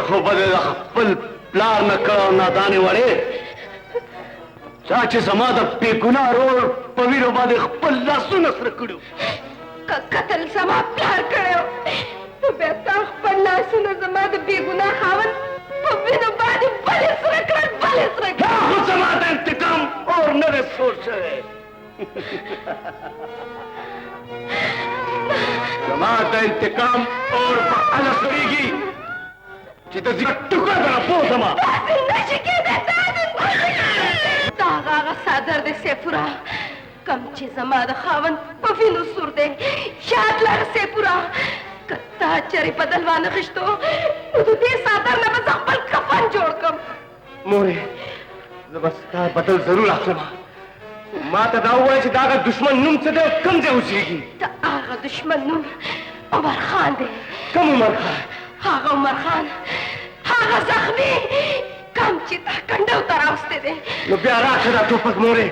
خو به د خپل پلار نه کړه نادانې وړې چا چې زما د بېګناه ورور په وینو باندې خپل لاسونه سره کړي که قتل زما پلار کړی نو بیا تا خپل لاسونه زما د بېګناه خاوند په وینو باندې بلې سره کړل بلې سره دا خو زما د انتقام اور نه دی سور شوی زما د انتقام اور په هله سړېږي چې د ځیګر ټوکره درنه پوه شمه داسې نشي کېدی دا هغه څادر دی سیفوره کم چې زما د خاوند په وینو سور دی یاد لره سیفوره که تا چېرې بدل وانخیستو نو د دې څادر نه به زه خپل کفن جوړ کړم مورې زه به ستا بدل ضرور اخلم ما ته دا ووایه چې د هغه دشمن نوم څه دی او کوم ځای اوسېږي د هغه دشمن نوم عمر خان دی کوم عمر خان هغه عمر خان هغه زخمي کم چې تا کنډو ته راوستی دی نو بیا راشه دا ټوپک مورې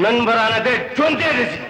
نن به رانه دی ژوندی راځي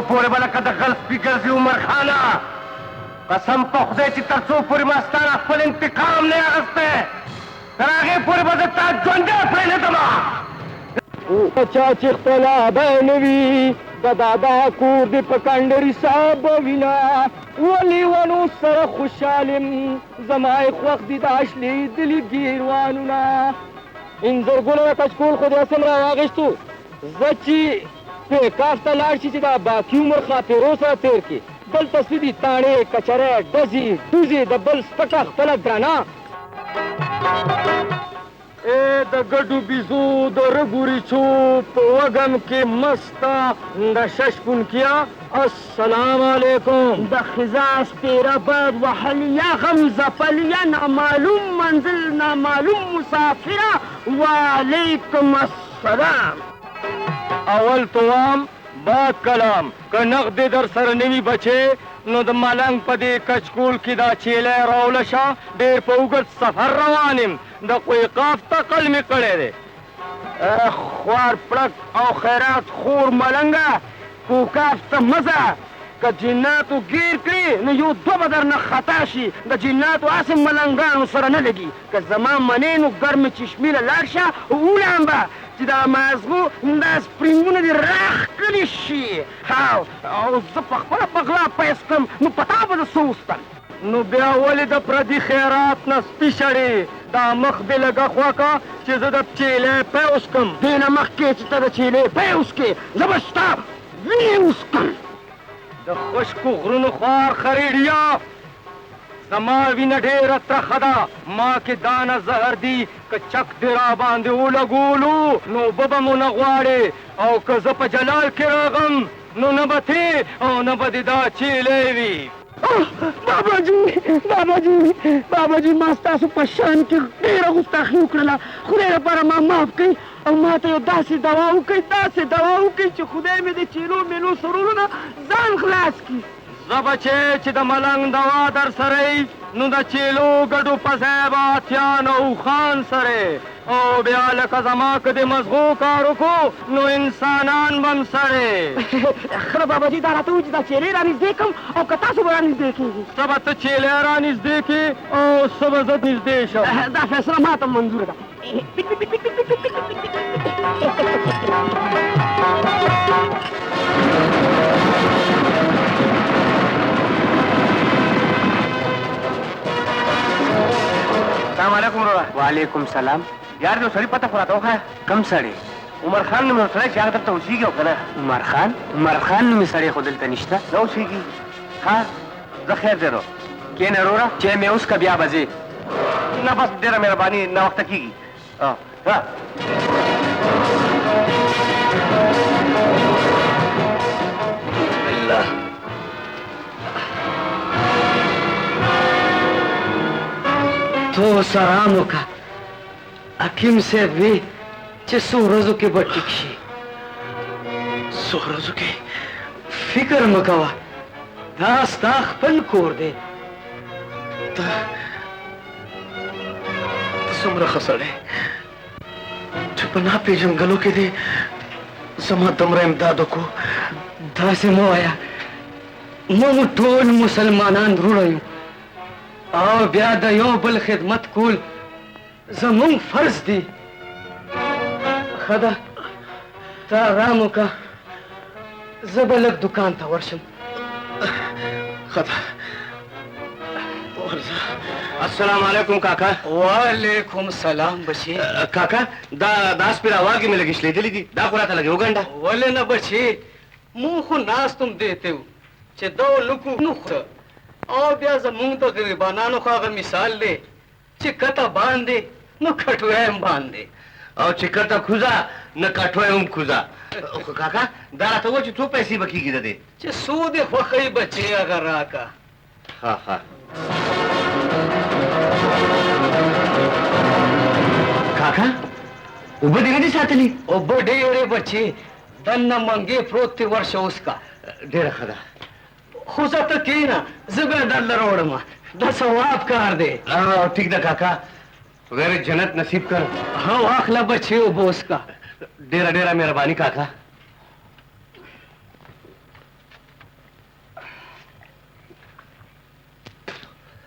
پورې به لکه د غل سپي ګرځي عمر خانه قسم په خدای چې تر څو پورې ما ستا نه خپل انتقام نه اخیستی تر هغې پورې به زه تا ژوندی پرېنږدم چا چې خپل ابی نه وي د دادا کور دې په کنډري صاحب وینه ولې ونو سره خوشحالم زما یې خوښ دي دا شلېدلي ګیروانونه انځرګونه کچکول خو دې اسم را واخیستو زه چې کاف ته لاړ شي چې دا باقي عمر خاطرو سره تېر کړي بل تصویر دي تاڼې کچری ډزې ډوزې د بل سپکه خپله ګرانه د ګډو بیزو د رګوریچو په وږم کې مسته د ششپونکیا السلام علیکم د خزا سپیره باد وهلي یا غم زفليه نامعلوم منزل نامعلوم مسافره وعلیکم السلام اول توام بعد کلام که نقد در سره نوي بچې نو د ملنګ په دې کچکول کې دا چیلی راوله شه ډېر په اوږد سفر روان یم د قویقاف تقل مې کړی دی خوار پړک او خیرات خور ملنګه کوکاف ته مزه که جناتو گیر کړي نو یو دوه به درنه خطا شي د جناتو هسې ملنګانو سره نه لګي که زما منې نو ګرمې چشمې له لاړ شه وولایم به چې دا مازغو دا سپرینګونه دې راښکلي شي او زه په خپله په غلا پیس کړم نو په تا به زه څه وستم نو بیا ولې د پردي خیرات نه سپي شړې دا مخ دې لږه خوا که چې زه د چیلې پی وسکم دې نه مخکې چې ته د چیلې پی وسکې زه به ستا وینې وسکم د خشکو غرونو خوار خریډیا زما وینه ډېره ترخه ده ما کې دانه زهر دي که چک دې را باندې ولګولو نو اوبه به مو نه غواړې او که زه په جلال کې راغم نو نه به تې او نه به دې دا چیلی وي باباجي ما ستاسو په شان کې ډېره غوستاخي وکړله خدای لپاره ما معاف کوئ او ما ته یو داسې دوا وکړئ چې خدای مې د چیلو میلو سرولو نه ځان خلاص کړي زه به چې د ملنګ دوا در سره نو د چیلو ګډو په ځای به اتیان او خان سره او بیا لکه زما که د مزغو کار وکړو نو انسانان به م سره خره باباجي دا راته ووایي چې دا چیلې را نږدې کړم او که تاسو به را نږدې کېږي څه به ته چیلی را نږدې کړې او څه به زه نږدې شم دا فیصله ما ته منظوره ده वालेकुम सलाम यार जो सड़ी पता खुराता है कम सड़े उमर खान ने सड़े चाह तब तो उसी के होगा उमर खान ने सड़े खुद तनिश्ता न उसी की हाँ जखैर दे रो के नरोरा चे मैं उसका ब्याह बजे ना बस देरा मेहरबानी ना वक्त की तो सराम का हकीम से भी सोरजो के बटिक्षी सोरजो के फिक्र मकवा दास्ताख पन कोर दे सुमरा खसड़े चुपना पे जंगलों के दे समा तमरा इमदादों को दासे मोया मु टोल मुसलमानान रुड़ायूं आओ ब्याद यो बल खिदमत कुल जमुन फर्ज दी खदा ता रामो का जबलक दुकान था वर्षम खदा अस्सलाम वालेकुम काका वालेकुम सलाम बशी काका दास पिरा वागी में लगी दिली दी दा कुरा था लगे उगंडा वले न बशी मुंह को नास तुम देते हो चे दो लुकु नुख और ब्या जमुन तो गरीबानानो का अगर मिसाल ले चिकता बांध दे न खटुए बांध दे और चिकता खुजा न कठोए खुजा काका दारा तो वो तू पैसी बकी गिर दे चे सूद वखई बचे अगर राका हाँ हाँ काका उब देने साथली उब डेरे बचे दन्न मंगे प्रोत्ति वर्ष उसका डेरा खदा खुजा तो की ना जुबे दल रोड में दस वाप कर दे ठीक ना काका वगैरह जन्नत नसीब कर हाँ आखला बचे उब उसका डेरा डेरा मेहरबानी काका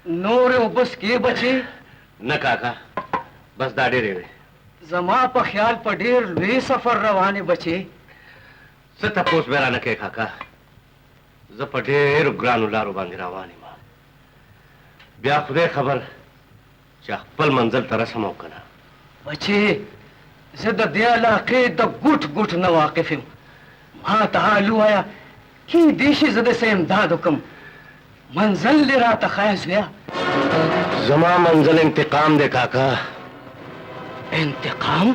नोरे उबस के बचे न काका बस दाड़े रे जमा पर ख्याल पर ढेर ले सफर रवाने बचे सता पोस बेरा न के काका ज पर ढेर ग्रानु लारो बांधे रवानी मां ब्या खुदे खबर चाह पल मंजिल तरह समो कना बचे जिद दियाला के द गुट गुट न वाकिफ मां तालु आया की देशी जद से इमदाद हुक्म मंजिल ले रहा तखायस गया जमा मंजिल इंतकाम दे काका इंतकाम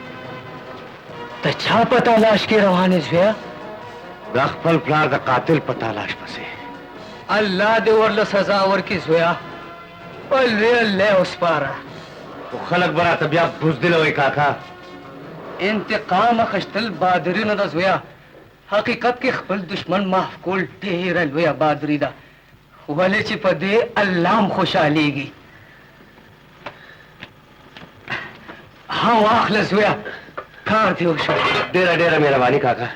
तछा पता लाश के रवाने गया दखपल प्लार द कातिल पता लाश पसे अल्लाह दे वरल सजावर की जोया पल्ले अल्लाह उस पारा वो खलक बरा तबिया बुजदिल होई काका इंतकाम खश्तल बादरी न दजोया हकीकत के खपल दुश्मन माफकुल ढेर अलवया बादरी दा वाले चिपदे अल्लाह खुशालीगी हाँ आखला जोया कार थी उस डेरा डेरा मेहरबानी काका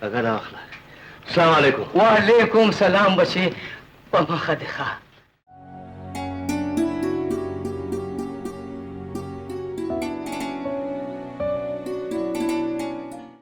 अगर आखला अस्सलाम वालेकुम वालेकुम सलाम बचे पमा खा